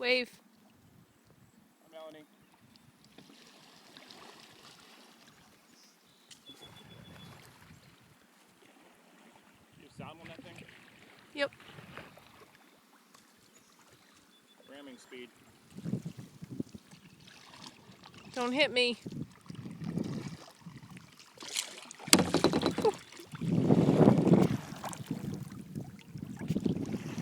Wave. Hi, Melanie. You have sound on that thing? Yep. Ramming speed. Don't hit me.